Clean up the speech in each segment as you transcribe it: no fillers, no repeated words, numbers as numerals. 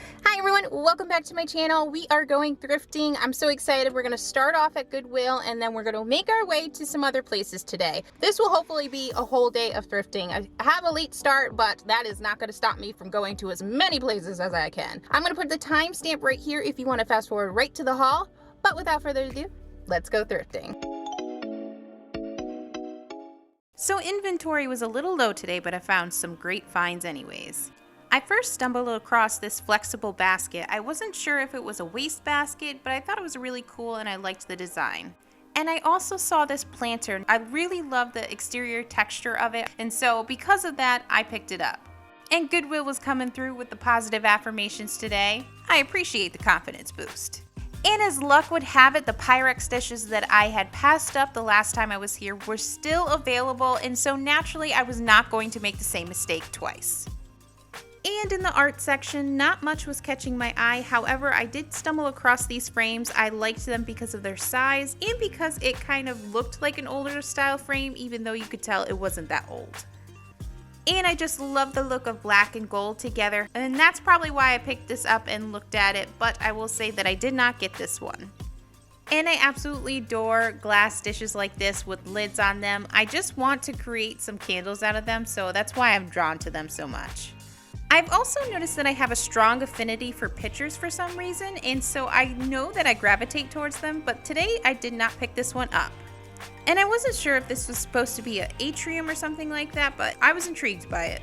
Hi everyone, welcome back to my channel. We are going thrifting. I'm so excited. We're going to start off at Goodwill and then we're going to make our way to some other places today. This will hopefully be a whole day of thrifting. I have a late start, but that is not going to stop me from going to as many places as I can. I'm going to put the timestamp right here if you want to fast forward right to the haul. But without further ado, let's go thrifting. So inventory was a little low today, but I found some great finds anyways. I first stumbled across this flexible basket. I wasn't sure if it was a waste basket, but I thought it was really cool and I liked the design. And I also saw this planter. I really love the exterior texture of it, and so because of that, I picked it up. And Goodwill was coming through with the positive affirmations today. I appreciate the confidence boost. And as luck would have it, the Pyrex dishes that I had passed up the last time I was here were still available, and so naturally I was not going to make the same mistake twice. And in the art section, not much was catching my eye. However, I did stumble across these frames. I liked them because of their size and because it kind of looked like an older style frame, even though you could tell it wasn't that old. And I just love the look of black and gold together, and that's probably why I picked this up and looked at it, but I will say that I did not get this one. And I absolutely adore glass dishes like this with lids on them. I just want to create some candles out of them, so that's why I'm drawn to them so much. I've also noticed that I have a strong affinity for pictures for some reason, and so I know that I gravitate towards them, but today I did not pick this one up. And I wasn't sure if this was supposed to be an atrium or something like that, but I was intrigued by it.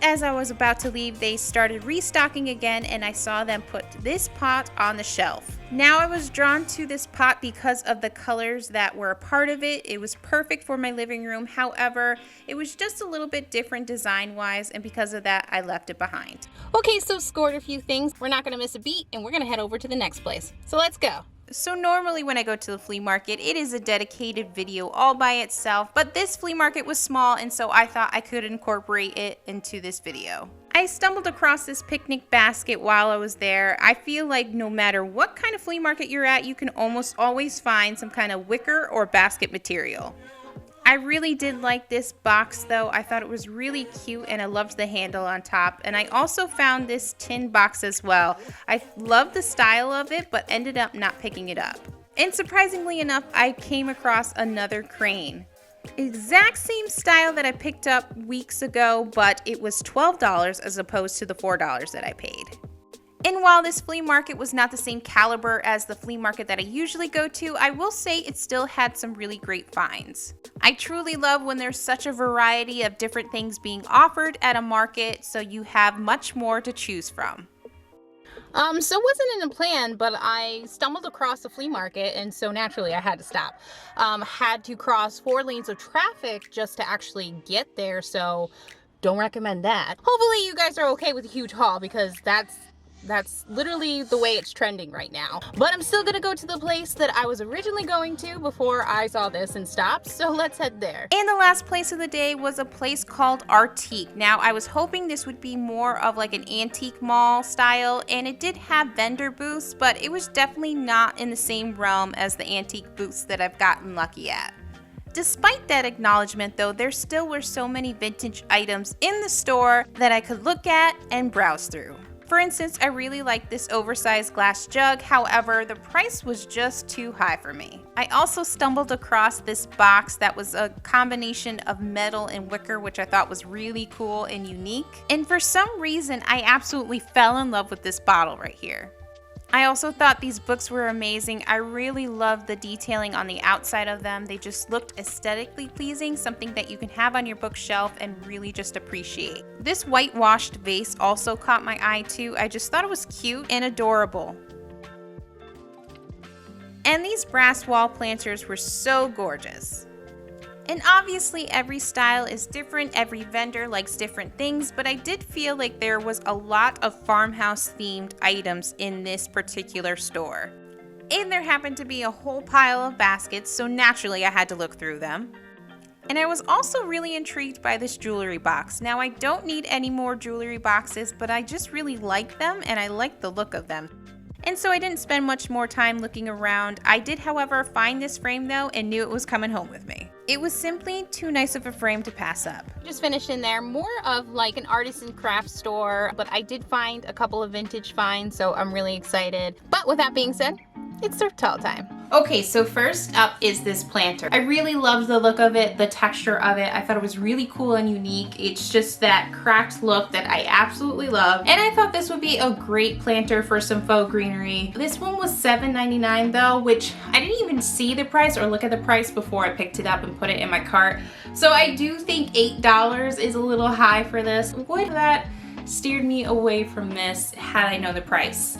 As I was about to leave, they started restocking again, and I saw them put this pot on the shelf. Now I was drawn to this pot because of the colors that were a part of it. It was perfect for my living room. However, it was just a little bit different design-wise, and because of that, I left it behind. Okay, so scored a few things. We're not going to miss a beat, and we're going to head over to the next place. So let's go. So normally when I go to the flea market, it is a dedicated video all by itself, but this flea market was small, and so I thought I could incorporate it into this video. I stumbled across this picnic basket while I was there. I feel like no matter what kind of flea market you're at, you can almost always find some kind of wicker or basket material. I really did like this box though. I thought it was really cute and I loved the handle on top. And I also found this tin box as well. I loved the style of it, but ended up not picking it up. And surprisingly enough, I came across another crane. Exact same style that I picked up weeks ago, but it was $12 as opposed to the $4 that I paid. And while this flea market was not the same caliber as the flea market that I usually go to, I will say it still had some really great finds. I truly love when there's such a variety of different things being offered at a market, so you have much more to choose from. So it wasn't in the plan, but I stumbled across the flea market, and so naturally I had to stop. Had to cross 4 lanes of traffic just to actually get there, so don't recommend that. Hopefully you guys are okay with a huge haul, because that's literally the way it's trending right now. But I'm still gonna go to the place that I was originally going to before I saw this and stopped, so let's head there. And the last place of the day was a place called Artique. Now I was hoping this would be more of like an antique mall style, and it did have vendor booths, but it was definitely not in the same realm as the antique booths that I've gotten lucky at. Despite that acknowledgement though, there still were so many vintage items in the store that I could look at and browse through. For instance, I really liked this oversized glass jug, however, the price was just too high for me. I also stumbled across this box that was a combination of metal and wicker, which I thought was really cool and unique. And for some reason, I absolutely fell in love with this bottle right here. I also thought these books were amazing. I really loved the detailing on the outside of them. They just looked aesthetically pleasing, something that you can have on your bookshelf and really just appreciate. This whitewashed vase also caught my eye too. I just thought it was cute and adorable. And these brass wall planters were so gorgeous. And obviously every style is different, every vendor likes different things, but I did feel like there was a lot of farmhouse themed items in this particular store. And there happened to be a whole pile of baskets, so naturally I had to look through them. And I was also really intrigued by this jewelry box. Now I don't need any more jewelry boxes, but I just really like them and I like the look of them. And so I didn't spend much more time looking around. I did, however, find this frame though and knew it was coming home with me. It was simply too nice of a frame to pass up. Just finished in there, more of like an artisan craft store, but I did find a couple of vintage finds, so I'm really excited. But with that being said, it's thrift haul time. Okay, so first up is this planter. I really loved the look of it, the texture of it. I thought it was really cool and unique. It's just that cracked look that I absolutely love. And I thought this would be a great planter for some faux greenery. This one was $7.99 though, which I didn't even see the price or look at the price before I picked it up and put it in my cart. So I do think $8 is a little high for this. Would that steered me away from this had I known the price?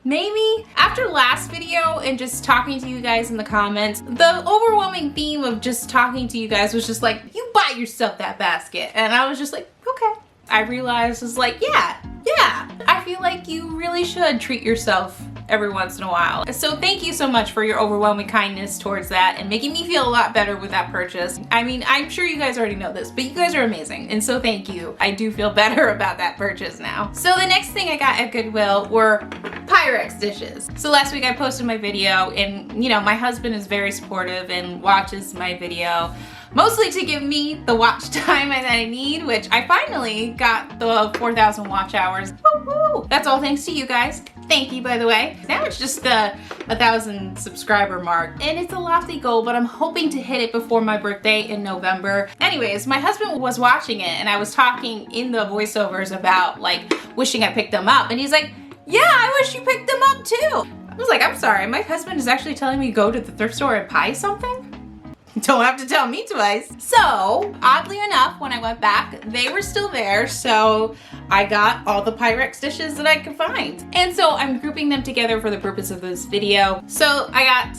Maybe. After last video and just talking to you guys in the comments, the overwhelming theme of just talking to you guys was just like, you buy yourself that basket. And I was just like, okay. I realized, was like, yeah. I feel like you really should treat yourself every once in a while. So thank you so much for your overwhelming kindness towards that and making me feel a lot better with that purchase. I mean, I'm sure you guys already know this, but you guys are amazing. And so thank you. I do feel better about that purchase now. So the next thing I got at Goodwill were Pyrex dishes. So last week I posted my video and you know, my husband is very supportive and watches my video. Mostly to give me the watch time that I need, which I finally got the 4,000 watch hours. Woo-hoo! That's all thanks to you guys. Thank you, by the way. Now it's just the 1,000 subscriber mark. And it's a lofty goal, but I'm hoping to hit it before my birthday in November. Anyways, my husband was watching it and I was talking in the voiceovers about like wishing I picked them up. And he's like, yeah, I wish you picked them up too. I was like, I'm sorry, my husband is actually telling me to go to the thrift store and buy something? Don't have to tell me twice. So, oddly enough, when I went back, they were still there, so I got all the Pyrex dishes that I could find. And so I'm grouping them together for the purpose of this video. So I got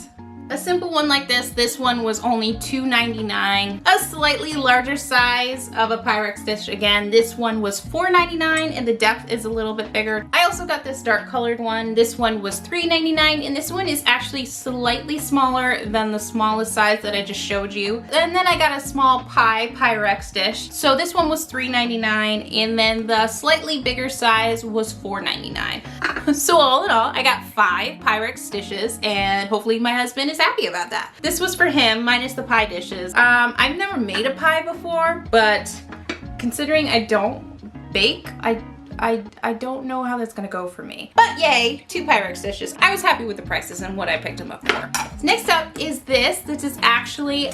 a simple one like this. This one was only $2.99. A slightly larger size of a Pyrex dish. Again, this one was $4.99 and the depth is a little bit bigger. I also got this dark colored one. This one was $3.99 and this one is actually slightly smaller than the smallest size that I just showed you. And then I got a small pie Pyrex dish. So this one was $3.99 and then the slightly bigger size was $4.99. So all in all, I got 5 Pyrex dishes and hopefully my husband is happy about that. This was for him, minus the pie dishes. I've never made a pie before, but considering I don't bake, I don't know how that's gonna go for me. But yay, 2 Pyrex dishes. I was happy with the prices and what I picked them up for. Next up is this. This is actually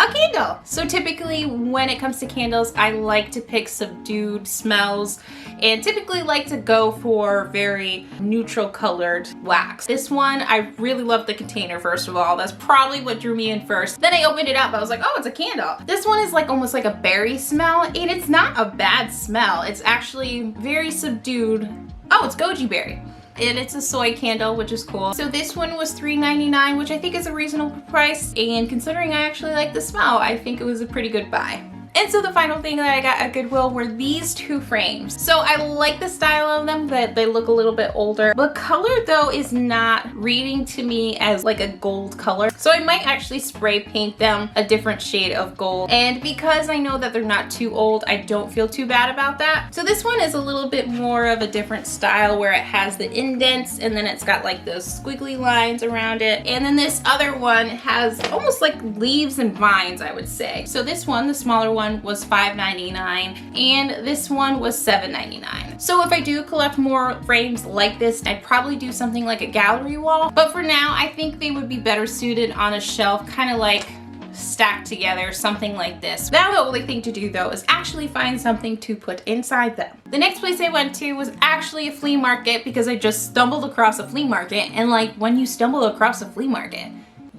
a candle. So typically when it comes to candles, I like to pick subdued smells and typically like to go for very neutral colored wax. This one, I really love the container first of all. That's probably what drew me in first. Then I opened it up, I was like, oh, it's a candle. This one is like almost like a berry smell and it's not a bad smell. It's actually very subdued. Oh, it's goji berry. And it's a soy candle, which is cool. So this one was $3.99, which I think is a reasonable price. And considering I actually like the smell, I think it was a pretty good buy. And so the final thing that I got at Goodwill were these 2 frames. So I like the style of them, that they look a little bit older. The color though is not reading to me as like a gold color. So I might actually spray paint them a different shade of gold. And because I know that they're not too old, I don't feel too bad about that. So this one is a little bit more of a different style where it has the indents and then it's got like those squiggly lines around it. And then this other one has almost like leaves and vines, I would say. So this one, the smaller one, was $5.99 and this one was $7.99. So if I do collect more frames like this, I'd probably do something like a gallery wall. But for now, I think they would be better suited on a shelf, kind of like stacked together, something like this. Now the only thing to do though is actually find something to put inside them. The next place I went to was actually a flea market because I just stumbled across a flea market, and like when you stumble across a flea market,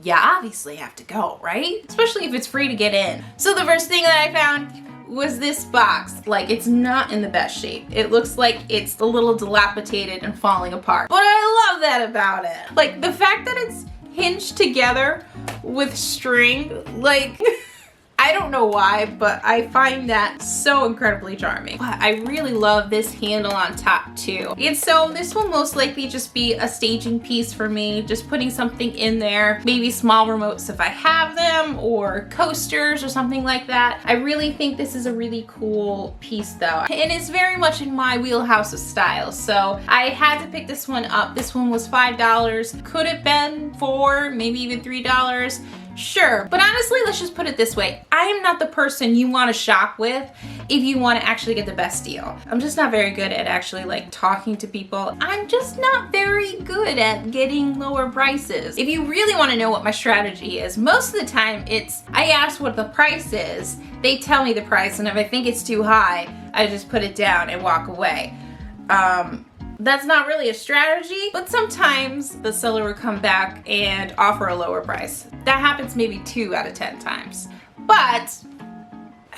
you obviously have to go, right? Especially if it's free to get in. So the first thing that I found was this box. Like, it's not in the best shape. It looks like it's a little dilapidated and falling apart. But I love that about it. Like, the fact that it's hinged together with string, like, I don't know why, but I find that so incredibly charming. But I really love this handle on top too. And so this will most likely just be a staging piece for me, just putting something in there, maybe small remotes if I have them, or coasters or something like that. I really think this is a really cool piece though. And it's very much in my wheelhouse of style. So I had to pick this one up. This one was $5. Could have been $4, maybe even $3. Sure, but honestly, let's just put it this way. I am not the person you want to shop with if you want to actually get the best deal. I'm just not very good at actually like talking to people. I'm just not very good at getting lower prices. If you really want to know what my strategy is, most of the time it's I ask what the price is, they tell me the price, and if I think it's too high, I just put it down and walk away. That's not really a strategy, but sometimes the seller will come back and offer a lower price. That happens maybe 2 out of 10 times. But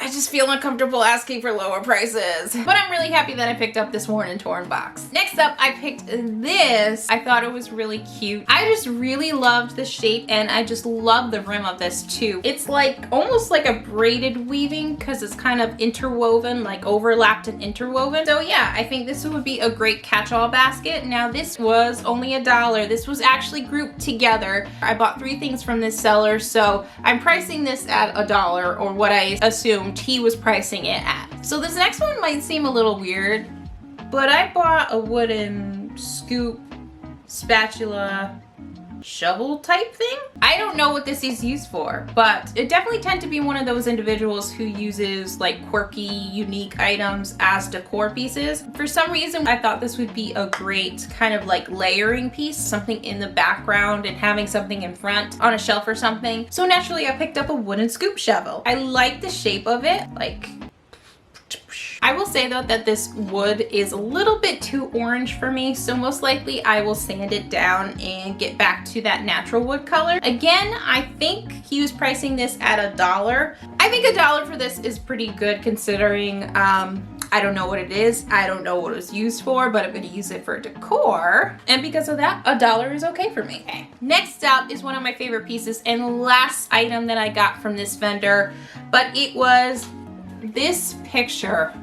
I just feel uncomfortable asking for lower prices. But I'm really happy that I picked up this worn and torn box. Next up, I picked this. I thought it was really cute. I just really loved the shape, and I just love the rim of this too. It's like almost like a braided weaving because it's kind of interwoven, like overlapped and interwoven. So yeah, I think this would be a great catch-all basket. Now this was only $1. This was actually grouped together. I bought 3 things from this seller, so I'm pricing this at $1, or what I assumed he was pricing it at. So this next one might seem a little weird, but I bought a wooden scoop, spatula, shovel type thing. I don't know what this is used for, but it definitely tend to be one of those individuals who uses like quirky, unique items as decor pieces. For some reason, I thought this would be a great kind of like layering piece, something in the background and having something in front on a shelf or something. So naturally, I picked up a wooden scoop shovel. I like the shape of it, like I will say though that this wood is a little bit too orange for me, so most likely I will sand it down and get back to that natural wood color. Again, I think he was pricing this at $1. I think $1 for this is pretty good considering I don't know what it is. I don't know what it was used for, but I'm gonna use it for decor. And because of that, $1 is okay for me. Okay. Next up is one of my favorite pieces and last item that I got from this vendor, but it was this picture.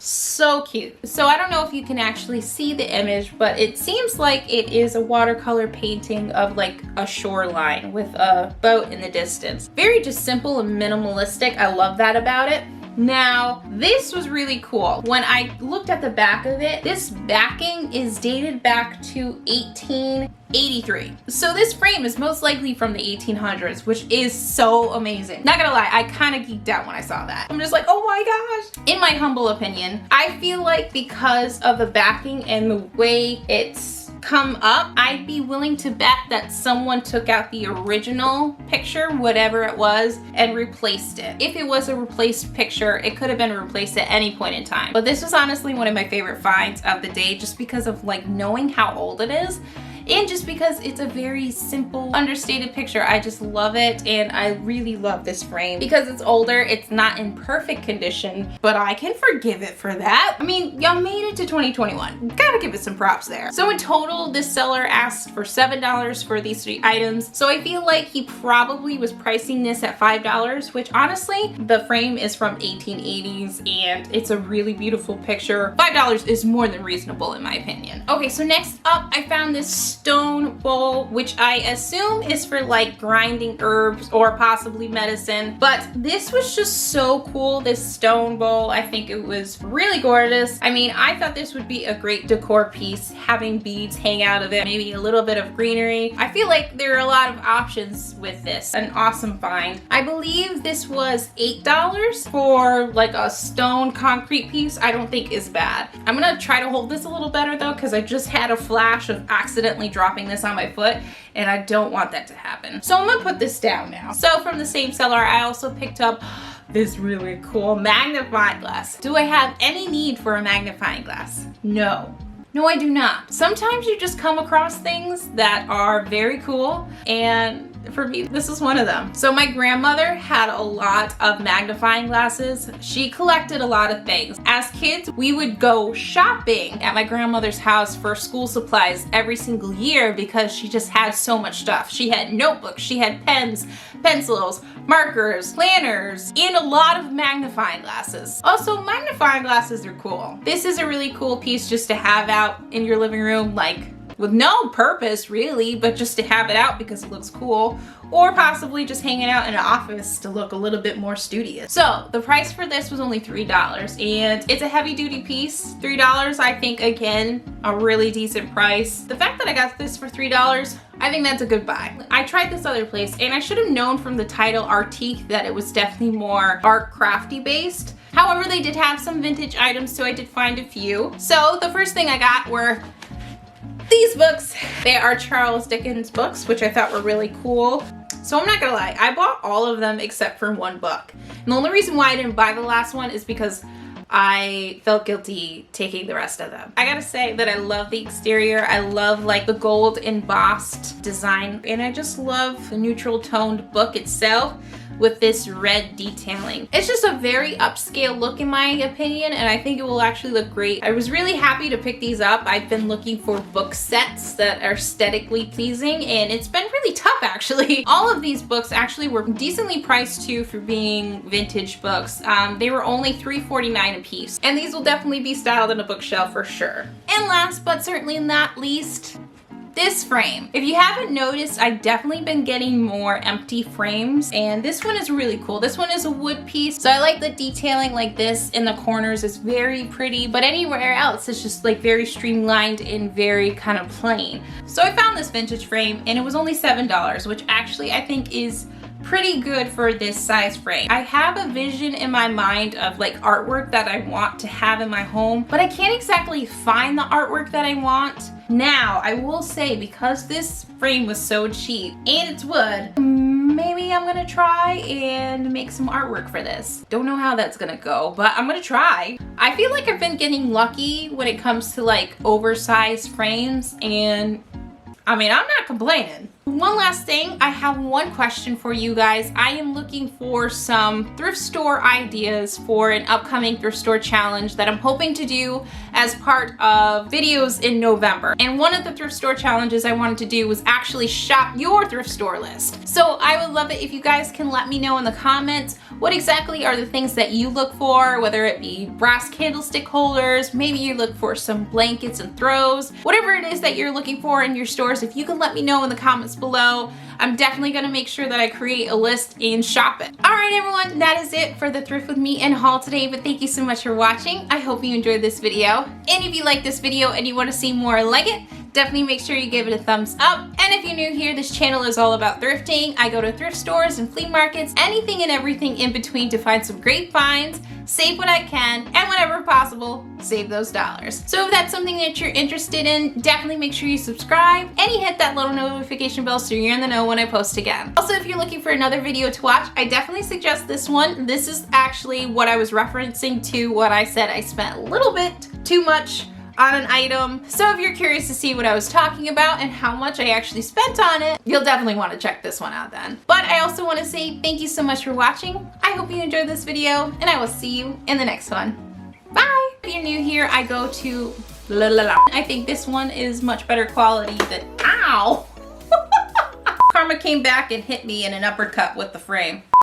So cute. So I don't know if you can actually see the image, but it seems like it is a watercolor painting of like a shoreline with a boat in the distance. Very just simple and minimalistic. I love that about it. Now, this was really cool. When I looked at the back of it, this backing is dated back to 1883. So this frame is most likely from the 1800s, which is so amazing. Not gonna lie, I kind of geeked out when I saw that. I'm just like, oh my gosh. In my humble opinion, I feel like because of the backing and the way it's come up, I'd be willing to bet that someone took out the original picture, whatever it was, and replaced it. If it was a replaced picture, it could have been replaced at any point in time. But this was honestly one of my favorite finds of the day, just because of like knowing how old it is. And just because it's a very simple, understated picture. I just love it, and I really love this frame. Because it's older, it's not in perfect condition, but I can forgive it for that. I mean, y'all made it to 2021. Gotta give it some props there. So in total, this seller asked for $7 for these 3 items. So I feel like he probably was pricing this at $5, which honestly, the frame is from 1880s, and it's a really beautiful picture. $5 is more than reasonable in my opinion. Okay, so next up, I found this stone bowl, which I assume is for like grinding herbs or possibly medicine, but this was just so cool, this stone bowl. I think it was really gorgeous. I mean, I thought this would be a great decor piece, having beads hang out of it, maybe a little bit of greenery. I feel like there are a lot of options with this. An awesome find. I believe this was $8 for like a stone concrete piece. I don't think is bad. I'm gonna try to hold this a little better though, because I just had a flash of accidentally dropping this on my foot, and I don't want that to happen. So I'm gonna put this down now. So from the same seller, I also picked up this really cool magnifying glass. Do I have any need for a magnifying glass? No. No, I do not. Sometimes you just come across things that are very cool, and for me, this is one of them. So my grandmother had a lot of magnifying glasses. She collected a lot of things. As kids, we would go shopping at my grandmother's house for school supplies every single year because she just had so much stuff. She had notebooks, she had pens, pencils, markers, planners, and a lot of magnifying glasses. Also, magnifying glasses are cool. This is a really cool piece just to have out in your living room, like with no purpose really, but just to have it out because it looks cool, or possibly just hanging out in an office to look a little bit more studious. So the price for this was only $3, and it's a heavy duty piece. $3, I think, again, a really decent price. The fact that I got this for $3, I think that's a good buy. I tried this other place and I should have known from the title Artique that it was definitely more art crafty based. However, they did have some vintage items, so I did find a few. So the first thing I got were these books. They are Charles Dickens books, which I thought were really cool. So I'm not gonna lie, I bought all of them except for one book. And the only reason why I didn't buy the last one is because I felt guilty taking the rest of them. I gotta say that I love the exterior. I love like the gold embossed design, and I just love the neutral toned book itself with this red detailing. It's just a very upscale look in my opinion, and I think it will actually look great. I was really happy to pick these up. I've been looking for book sets that are aesthetically pleasing, and it's been really tough actually. All of these books actually were decently priced too for being vintage books. They were only $3.49 a piece, and these will definitely be styled on a bookshelf for sure. And last but certainly not least, this frame. If you haven't noticed, I've definitely been getting more empty frames, and this one is really cool. This one is a wood piece, so I like the detailing like this in the corners. It's very pretty, but anywhere else it's just like very streamlined and very kind of plain. So I found this vintage frame and it was only $7, which actually I think is pretty good for this size frame. I have a vision in my mind of like artwork that I want to have in my home, but I can't exactly find the artwork that I want. Now, I will say, because this frame was so cheap and it's wood, maybe I'm gonna try and make some artwork for this. Don't know how that's gonna go, but I'm gonna try. I feel like I've been getting lucky when it comes to like oversized frames, and I mean, I'm not complaining. One last thing, I have one question for you guys. I am looking for some thrift store ideas for an upcoming thrift store challenge that I'm hoping to do as part of videos in November. And one of the thrift store challenges I wanted to do was actually shop your thrift store list. So I would love it if you guys can let me know in the comments what exactly are the things that you look for, whether it be brass candlestick holders, maybe you look for some blankets and throws, whatever it is that you're looking for in your stores. If you can let me know in the comments below, I'm definitely gonna make sure that I create a list and shop it. All right, everyone, that is it for the Thrift With Me and haul today, but thank you so much for watching. I hope you enjoyed this video. And if you like this video and you wanna see more like it, definitely make sure you give it a thumbs up. And if you're new here, this channel is all about thrifting. I go to thrift stores and flea markets, anything and everything in between to find some great finds, save what I can, and whenever possible, save those dollars. So if that's something that you're interested in, definitely make sure you subscribe and you hit that little notification bell so you're in the know when I post again. Also, if you're looking for another video to watch, I definitely suggest this one. This is actually what I was referencing to what I said I spent a little bit too much on an item. So if you're curious to see what I was talking about and how much I actually spent on it, you'll definitely want to check this one out then. But I also want to say thank you so much for watching. I hope you enjoyed this video, and I will see you in the next one. Bye! If you're new here, I go to I think this one is much better quality than, ow! Karma came back and hit me in an uppercut with the frame.